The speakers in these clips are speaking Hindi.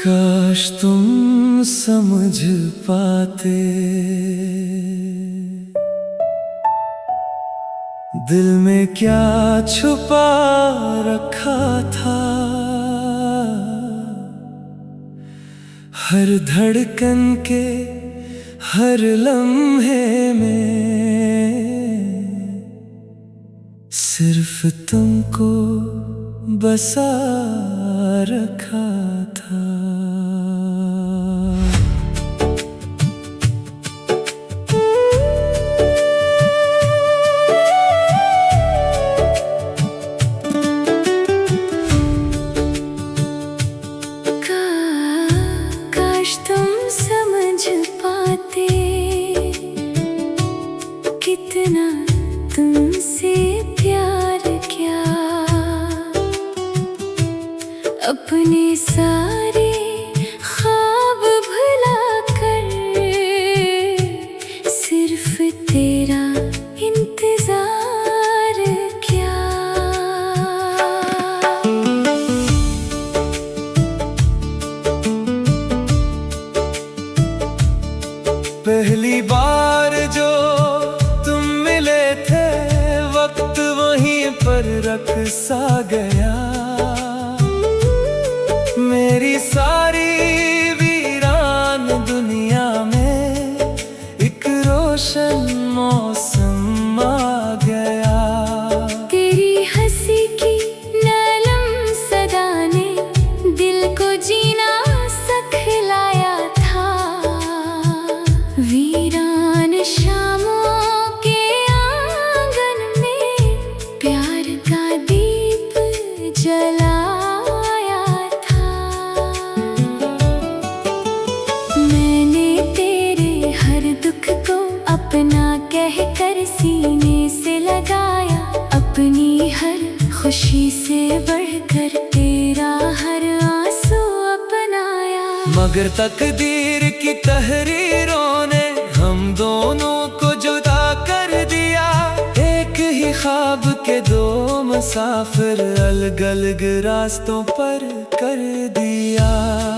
काश तुम समझ पाते, दिल में क्या छुपा रखा था। हर धड़कन के हर लम्हे में सिर्फ तुमको बसा रखा था। काश तुम समझ पाते, कितना तुमसे प्यार किया। अपने सारे ख्वाब भुला कर सिर्फ तेरा इंतजार किया। पहली बार जो तुम मिले थे, वक्त वहीं पर रख सा गया। मेरी सारी वीरान दुनिया में एक रोशन मौसम आ गया। तेरी हंसी की नरम सदा ने दिल को जीना सिखलाया था। वीरान शामों के आंगन में प्यार का दीप जलाया था। मैंने तेरे हर दुख को अपना कहकर सीने से लगाया। अपनी हर खुशी से बढ़कर तेरा हर आंसू अपनाया। मगर तकदीर की तहरीरों ने हम दोनों को जुदा कर दिया। एक ही ख्वाब के दो मुसाफिर अलग अलग रास्तों पर कर दिया।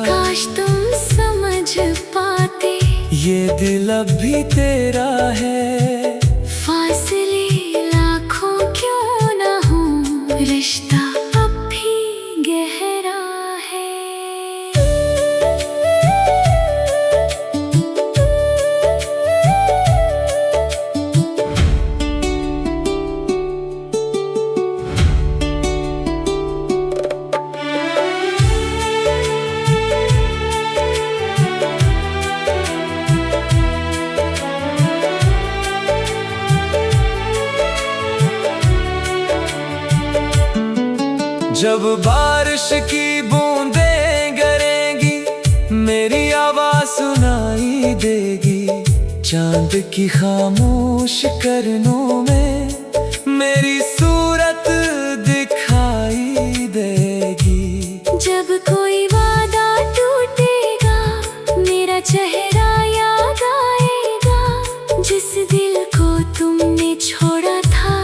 काश तुम समझ पाते, ये दिल अब भी तेरा है। फासले लाखों क्यों ना हो, रिश्ता अब भी गहरा है। जब बारिश की बूंदें गिरेंगी, मेरी आवाज सुनाई देगी। चांद की खामोश करनों में मेरी सूरत दिखाई देगी। जब कोई वादा टूटेगा, मेरा चेहरा याद आएगा। जिस दिल को तुमने छोड़ा था,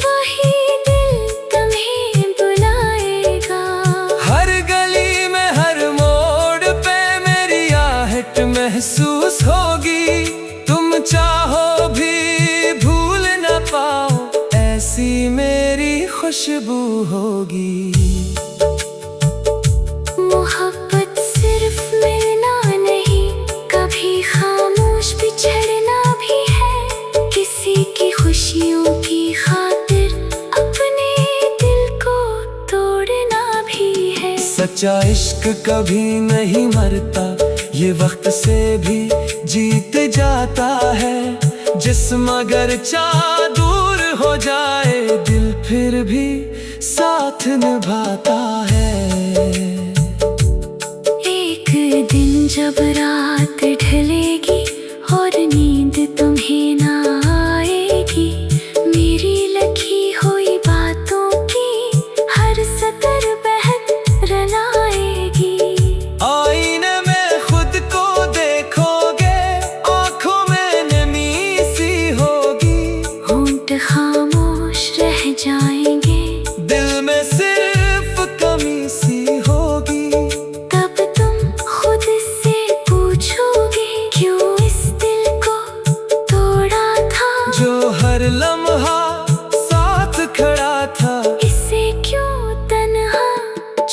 वही दिल तुम्हें बुलाएगा। हर गली में हर मोड़ पे मेरी आहट महसूस होगी। तुम चाहो भी भूल न पाओ, ऐसी मेरी खुशबू होगी। मोहब्बत सिर्फ मिलना नहीं, कभी खामोश बिछड़ना भी है। किसी की खुशियों की खातिर अपने दिल को तोड़ना भी है। सच्चा इश्क कभी नहीं मरता, ये वक्त से भी जीत जाता है। जिस्म अगर चाह दूर हो जाए, दिल फिर भी साथ निभाता है। एक दिन जब रात ढलेगी और नींद तुम्हें ना आएगी, मेरी लिखी हुई बातों की हर सतर बहक आएगी। आईने में खुद को देखोगे, आंखों में नमी सी होगी। होंठ खामोश रह जाएंगे, दिल में सिर्फ कमी सी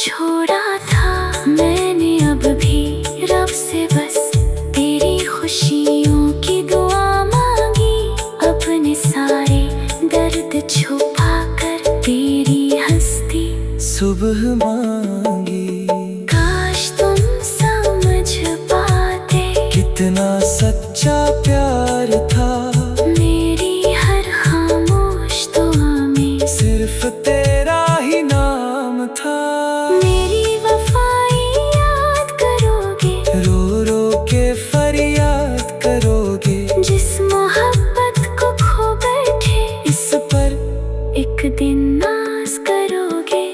छोड़ा था मैंने, अब भी रब से बस तेरी खुशियों की दुआ मांगी। अपने सारे दर्द छुपा कर तेरी हस्ती सुबह मांगी। काश तुम समझ पाते कितना सच्चा प्यार था, मेरी हर खामोश दुआ में सिर्फ तेरा ही नाम था। मेरी वफाई याद करोगे, रो रो के फरियाद करोगे, जिस मोहब्बत को खो बैठे इस पर एक दिन नाज करोगे।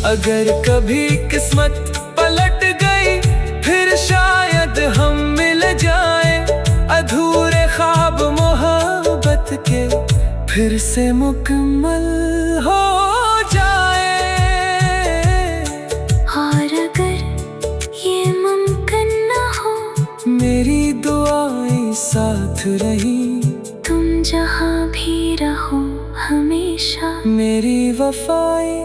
अगर कभी किस्मत पलट गई फिर शायद हम मिल जाए, अधूरे ख्वाब मोहब्बत के फिर से मुकम्मल हो जाए। और अगर ये मुमकिन न हो, मेरी दुआएं साथ रही, तुम जहाँ भी रहो हमेशा मेरी वफाएं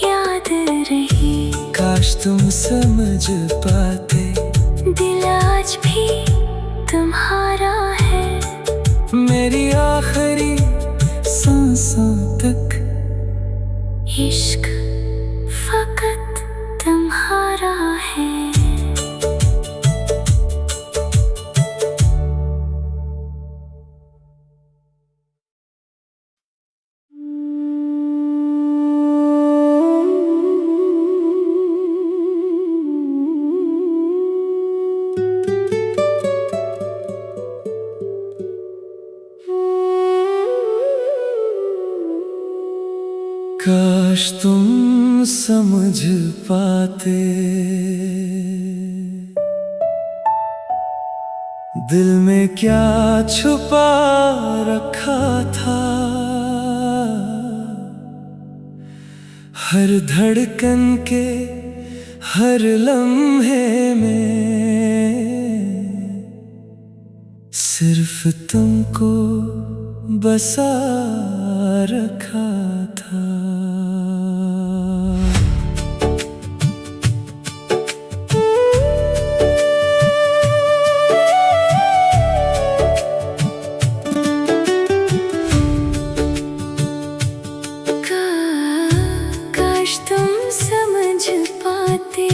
याद रही। काश तुम समझ पाते, दिल आज भी तुम्हारा है, मेरी आखिरी सांसों तक इश्क फकत तुम्हारा है। काश तुम समझ पाते, दिल में क्या छुपा रखा था। हर धड़कन के हर लम्हे में सिर्फ तुमको बसा रखा था। काश तुम समझ पाते,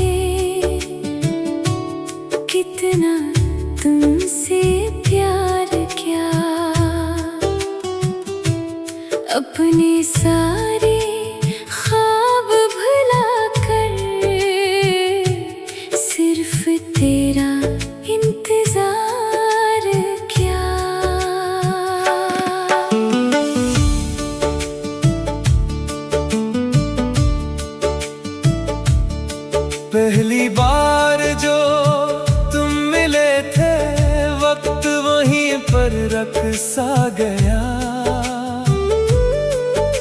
कितना तुमसे प्यार किया। अपने सारे ख्वाब भुला कर सिर्फ तेरा इंतजार किया। पहली बार जो तुम मिले थे, वक्त वहीं पर रख सा गया।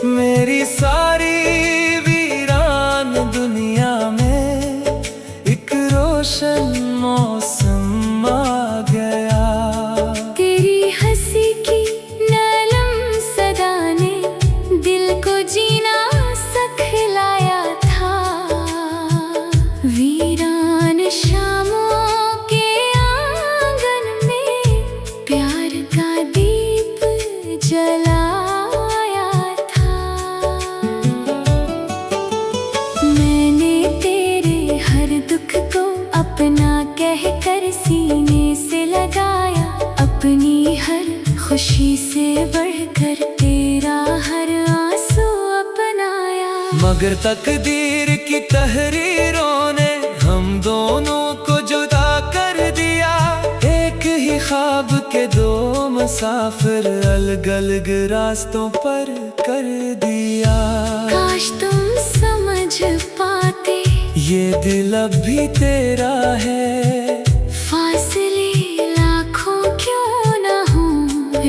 मेरी सारी वीरान दुनिया में एक रोशन मौसम आ गया। तेरी हंसी की नरम सदा ने दिल को जीना सिखलाया था। वीरान शामों के आंगन में प्यार का दीप जलाया था। मैंने तेरे हर दुख को अपना कहकर सीने से लगाया। अपनी हर खुशी से बढ़कर तेरा हर आंसू अपनाया। मगर तकदीर की तहरीरों ने हम दोनों को जुदा कर दिया। एक ही ख्वाब के दो मुसाफिर अलग अलग रास्तों पर कर दिया। काश तुम समझ पाते, ये दिल अब भी तेरा है। फासले लाखों क्यों न हो,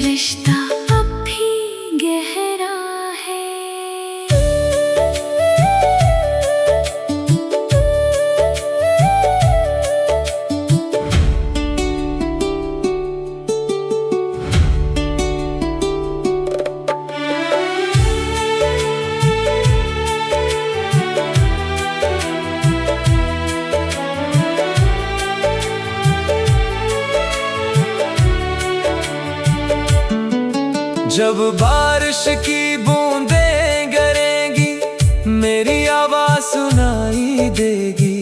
रिश्ता अब भी गहरा है। जब बारिश की बूंदें गिरेंगी मेरी आवाज सुनाई देगी।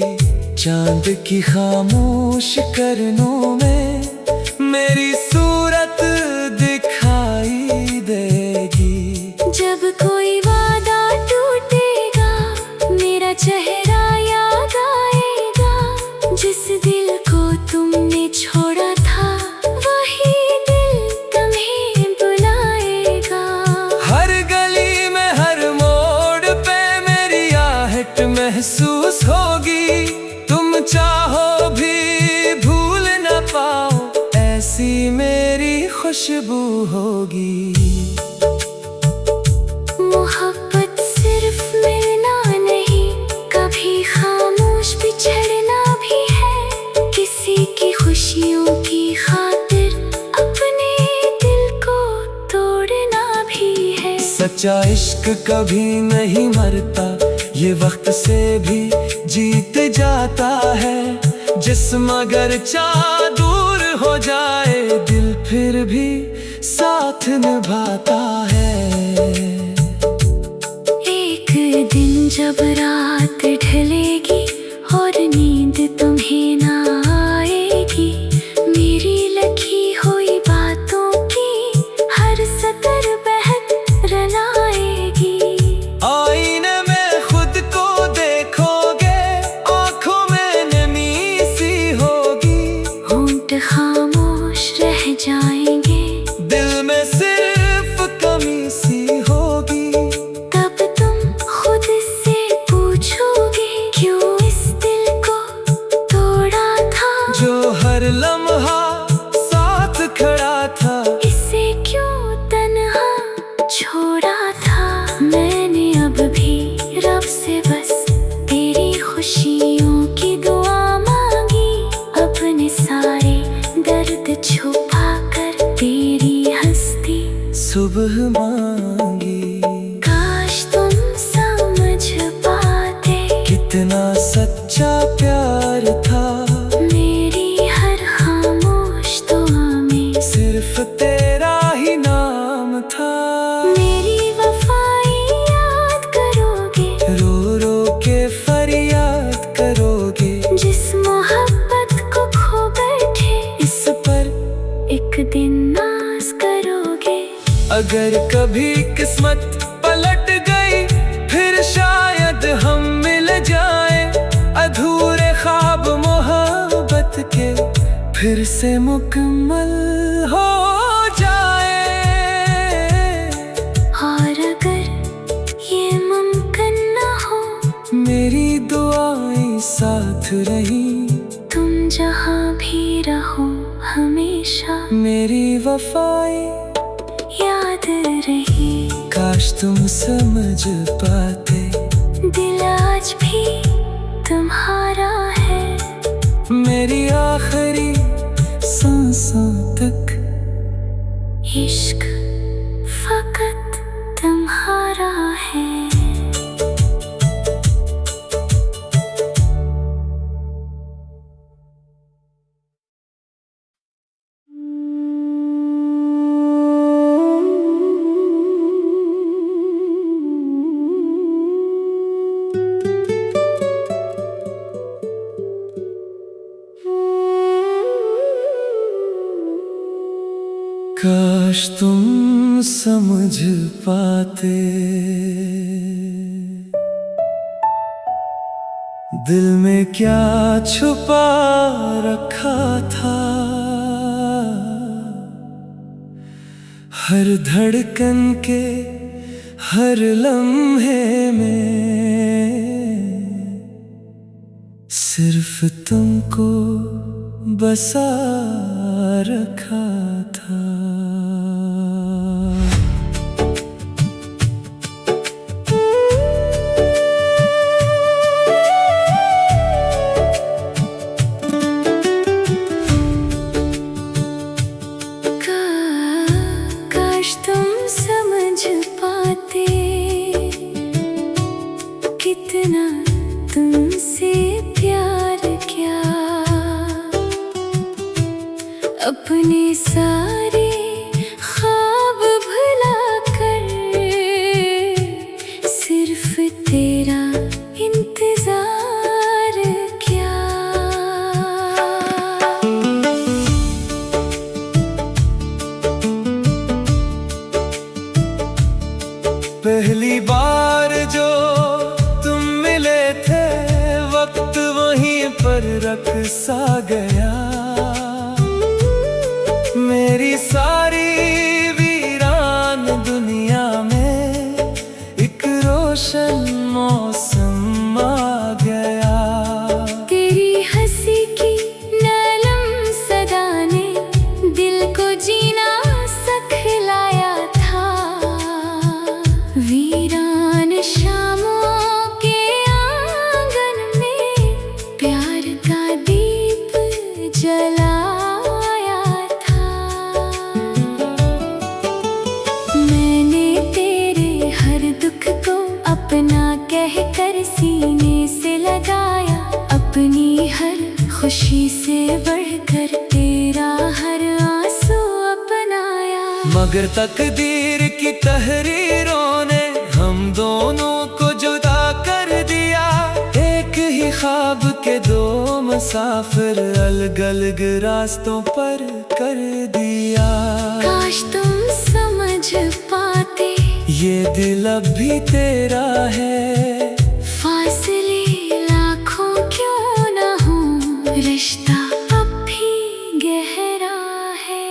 चांद की खामोश करनों में मेरी सूरत दिखाई देगी। जब कोई वादा टूटेगा मेरा चेहरा याद आएगा। जिस दिल को तुमने छोड़ा था वही दिल तुम्हें बुलाएगा। हर गली में हर मोड़ पे मेरी आहट महसूस होगी। तुम चाहो भी भूल न पाओ ऐसी मेरी खुशबू होगी। मोहब्बत सिर्फ मिलना नहीं, कभी खामोश बिछड़ना भी है। किसी की खुशियों की खातिर अपने दिल को तोड़ना भी है। सच्चा इश्क कभी नहीं मरता, ये वक्त से भी जीत जाता है। जिस्म अगर चाह दूर हो जाए दिल फिर भी साथ निभाता है। एक दिन जब रात ढलेगी और नींद तुम्हें ना आएगी, मेरी लिखी हुई बातों की हर सतर बहक रलाएगी। आईने में खुद को देखोगे, आंखों में नमी सी होगी। होंठ खामोश रह जाएंगे, दिल में सिर्फ कमी सी होगी। तब तुम खुद से पूछोगे क्यों इस दिल को तोड़ा था। जो हर लम्हा साथ खड़ा था, इसे क्यों तन्हा छोड़ा था। मैंने अब भी रब से बस तेरी खुशियों की दुआ मांगी। अपने सारे दर्द छुपा कर तेरी हंसती सुबह मांगी। काश तुम समझ पाते कितना सच्चा प्यार था। मेरी हर खामोश दुआ में सिर्फ तेरा ही नाम था। मेरी वफाई याद करोगे, रो रो के फरियाद करोगे। जिस मोहब्बत को खो बैठे इस पर एक दिन नाज करोगे। अगर कभी किस्मत पलट गई फिर शायद हम मिल जाए। अधूरे ख्वाब मोहब्बत के फिर से मुकम्मल हो जाए। और अगर ये मुमकिन न हो, मेरी दुआएं साथ रही। तुम जहाँ भी रहो हमेशा मेरी वफाई याद रही। काश तुम समझ पाते दिल आज भी तुम्हारा है। मेरी आखिरी सांसों तक इश्क फकत तुम्हारा है। काश तुम समझ पाते दिल में क्या छुपा रखा था। हर धड़कन के हर लम्हे में सिर्फ तुमको बसा रखा था। काश तुम समझ पाते कितना तुमसे प्यार किया। अपने सारे ख्वाब भुला पर रख सा गया। मेरी सारी वीरान दुनिया में एक रोशन मौसम आ गया। तेरी हंसी की नरम सदा ने दिल को जीना सिखलाया था। वीरान शामों के आंगन में प्यार का दीप जलाया था। मैंने तेरे हर दुख को अपना कहकर सीने से लगाया। अपनी हर खुशी से बढ़कर तेरा हर आंसू अपनाया। मगर तकदीर की तहरीरों ने हम दोनों को जुदा कर दिया। एक ही ख्वाब के दो मुसाफिर अलग अलग रास्तों पर कर दिया। काश तुम समझ पाते ये दिल अब भी तेरा है। फासले लाखों क्यों ना हो, रिश्ता अब भी गहरा है।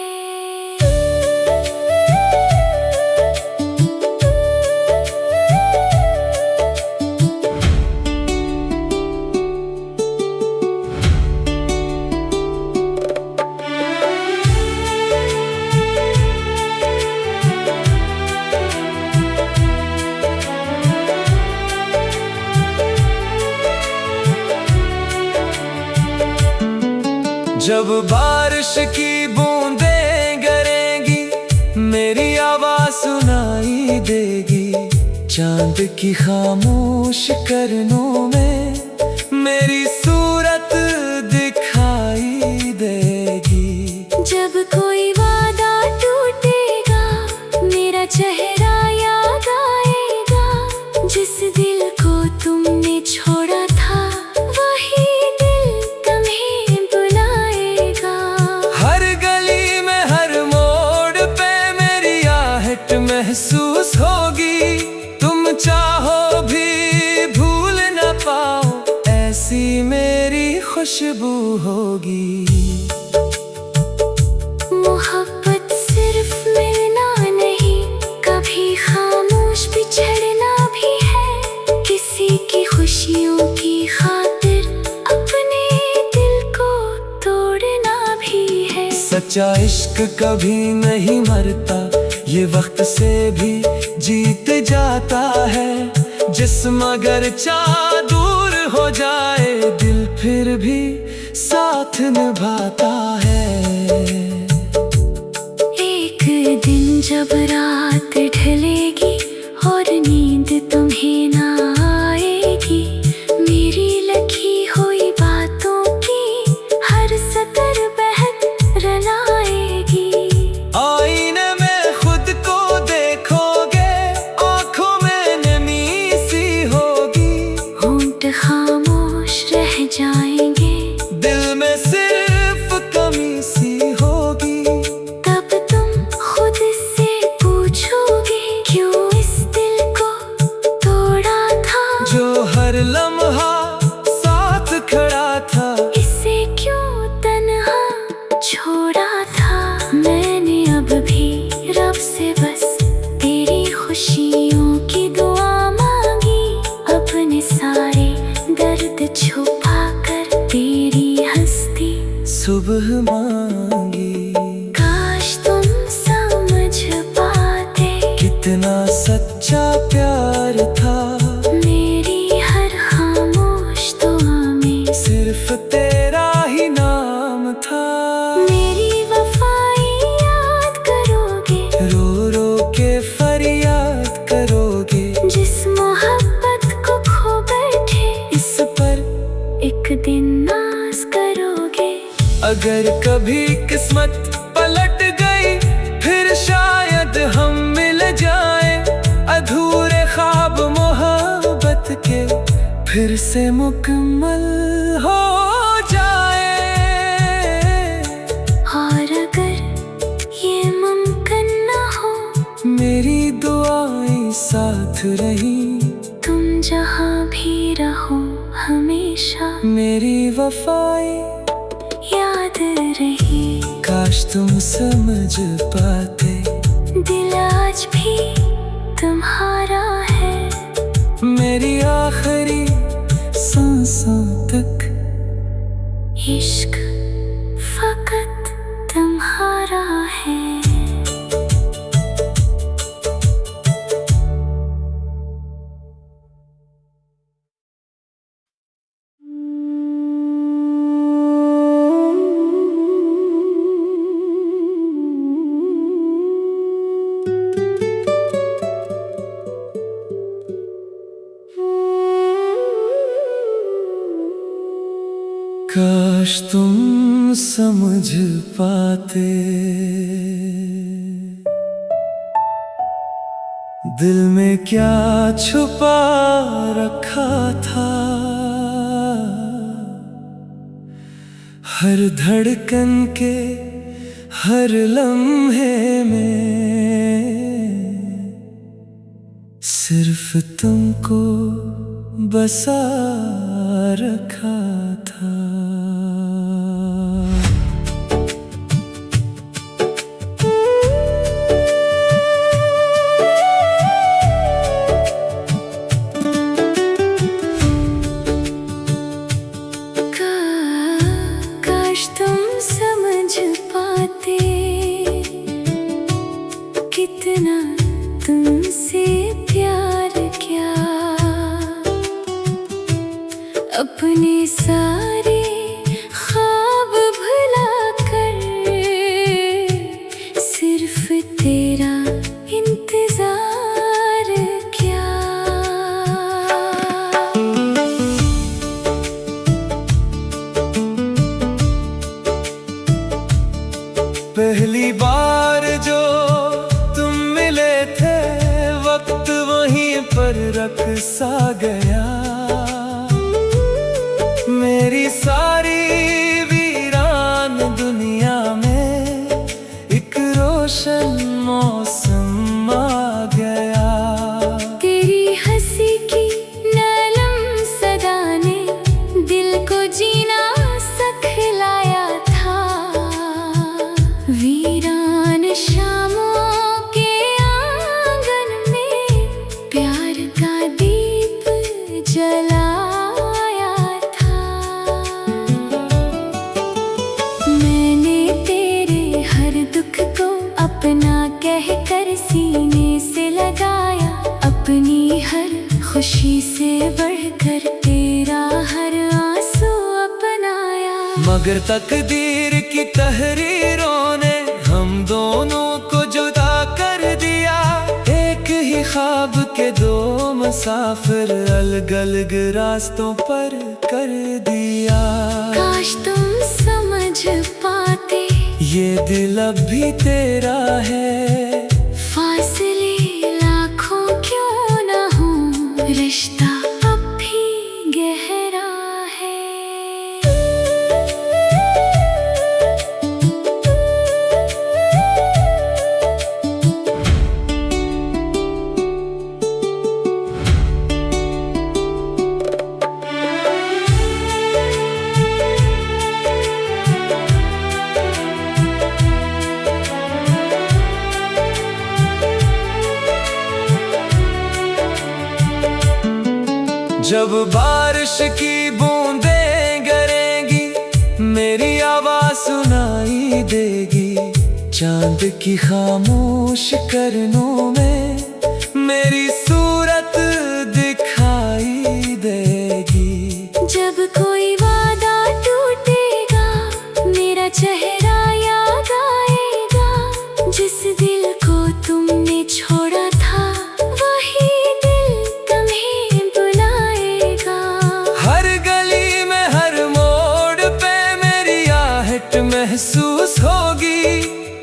जब बारिश की बूंदें गिरेंगी मेरी आवाज सुनाई देगी। चांद की खामोश करनों में मेरी सूरत दिखाई देगी। जब कोई वादा टूटेगा मेरा चेहरा याद आएगा। जिस दिल को तुमने छोड़ा था वही दिल तुम्हें बुलाएगा। हर गली में हर मोड़ पे मेरी आहट महसूस होगी। तुम चाहो भी भूल न पाओ ऐसी मेरी खुशबू होगी। मोहब्बत सिर्फ मिलना नहीं, कभी खामोश बिछड़ना भी है। किसी की खुशियों की खातिर अपने दिल को तोड़ना भी है। सच्चा इश्क कभी नहीं मरता, ये वक्त से भी जीत जाता है। जिस्म अगर चाह दूर हो जाए दिल फिर भी साथ निभाता है। एक दिन जब रात ढलेगी और नींद तुम्हें ना आएगी, मेरी लिखी हुई बातों की हर सतर बहक रलाएगी। आईने में खुद को देखोगे, आंखों में नमी सी होगी। होंठ खामोश रह जाएंगे, दिल में सिर्फ कमी सी होगी। तब तुम खुद से पूछोगे क्यों इस दिल को तोड़ा था। जो हर लम्हा साथ खड़ा था, इसे क्यों तन्हा छोड़ा था। मैंने अब भी रब से बस तेरी खुशियों की दुआ मांगी। अपने सारे दर्द छुपा कर तेरी हंसती सुबह मांगी। काश तुम समझ पाते कितना सच्चा प्यार था। मेरी हर खामोश दुआ में सिर्फ तेरा ही नाम था। मेरी वफाई याद करोगे, रो रो के फरियाद करोगे। जिस मोहब्बत को खो बैठे इस पर एक दिन नाज करोगे। अगर कभी किस्मत पलट गई फिर शायद हम मिल जाएं। अधूरे ख्वाब मोहब्बत के फिर से मुकम्मल हो जाए। और अगर ये मुमकिन न हो, मेरी दुआएं साथ रही। तुम जहाँ भी रहो हमेशा मेरी वफाई याद रही। काश तुम समझ पाते, दिल आज भी तुम्हारा है, मेरी आखिरी सांसों तक। इश्क फकत तुम्हारा है। काश तुम समझ पाते, दिल में क्या छुपा रखा था। हर धड़कन के हर लम्हे में सिर्फ तुमको बसा रखा था। काश तुम समझ पाते, कितना तुमसे प्यार किया। अपने सारे ख्वाब भुला कर सिर्फ तेरा इंतजार किया। पहली बार जो तुम मिले थे, वक्त वहीं पर रख सा गया। मेरी सारी वीरान दुनिया में एक रोशन मौसम आ गया। तेरी हंसी की नरम सदा ने दिल को जीना सिखलाया था। वीरान शामों के आंगन में प्यार का दीप जलाया था। मैंने तेरे हर दुख को अपना कहकर सीने से लगाया। अपनी हर खुशी से बढ़कर तेरा हर आंसू अपनाया। मगर तकदीर की तहरीरों ने हम दोनों को जुदा कर दिया। एक ही ख्वाब के दो मुसाफिर अलग अलग रास्तों पर कर दिया। काश तुम समझ पाते, ये दिल अब भी तेरा है। फासले लाखों क्यों ना हो, रिश्ता अब भी गहरा है। जब बारिश की बूंदें गिरेंगी, मेरी आवाज सुनाई देगी। चांद की खामोश करनों में मेरी सूरत दिखाई देगी। जब कोई वादा टूटेगा, मेरा चेहरा याद आएगा। जिस दिल को तुमने छोड़ा था, वही दिल तुम्हें बुलाएगा। हर गली में हर मोड़ पे मेरी आहट महसूस होगी।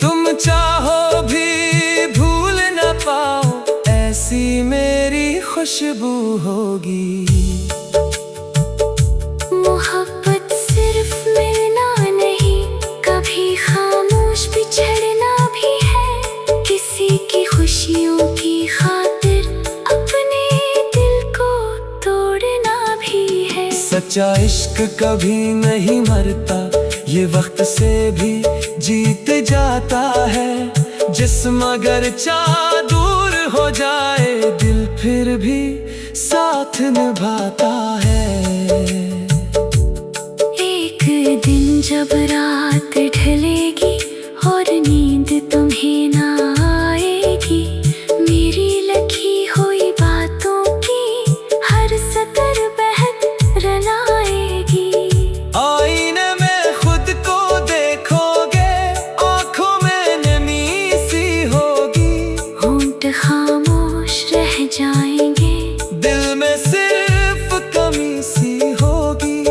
तुम चाहो भी भूल न पाओ, ऐसी मेरी खुशबू होगी। मोहब्बत सिर्फ मिलना नहीं, कभी खामोश बिछड़ना भी है। किसी की खुशियों की खातिर अपने दिल को तोड़ना भी है। सच्चा इश्क कभी नहीं मरता, ये वक्त से भी जीत जाता है। जिस्म अगर चाह दूर हो जाए, दिल फिर भी साथ निभाता है। एक दिन जब रात ढलेगी और नींद तुम्हें ना आएगी, मेरी लिखी हुई बातों की हर सतर बहक लाएगी। आईने में खुद को देखोगे, आंखों में नमी सी होगी। होंठ खामोश रह जाएंगे, दिल में सिर्फ कमी सी होगी।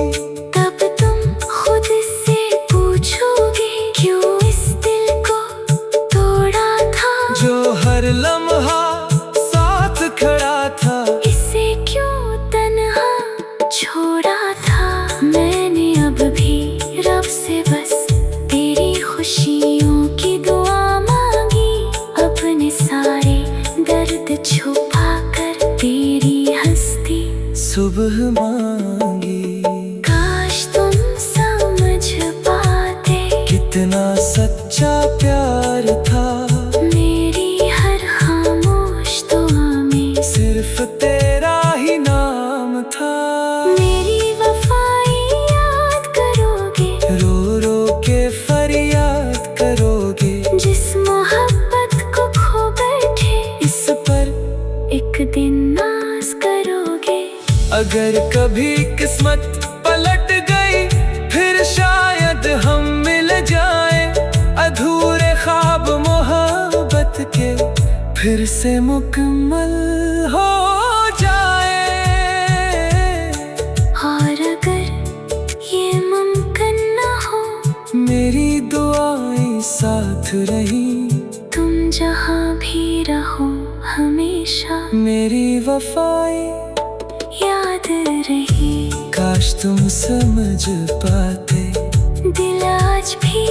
तब तुम खुद से पूछोगे, क्यों इस दिल को तोड़ा था? जो हर लम्हा साथ खड़ा था, इसे क्यों तन्हा छोड़ा था? मैंने अब भी रब से बस तेरी खुशियों की दुआ मांगी, अपने सारे दर्द छुपा कर तेरी हंसती सुबह मांगी। काश तुम समझ पाते कितना सच्चा प्यार था, मेरी हर खामोश दुआ में सिर्फ तेरा ही नाम था। मेरी वफाई याद करोगे, रो रो के फरियाद करोगे। जिस मोहब्बत को खो बैठे, इस पर एक दिन नाज करोगे। अगर कभी किस्मत पलट गई, फिर शायद हम मिल जाए। अधूरे ख्वाब मोहब्बत के फिर से मुकम्मल हो जाए। और अगर ये मुमकिन न हो, मेरी दुआएं साथ रही, तुम जहाँ भी रहो हमेशा मेरी वफाएं याद रही। काश तुम समझ पाते, दिल आज भी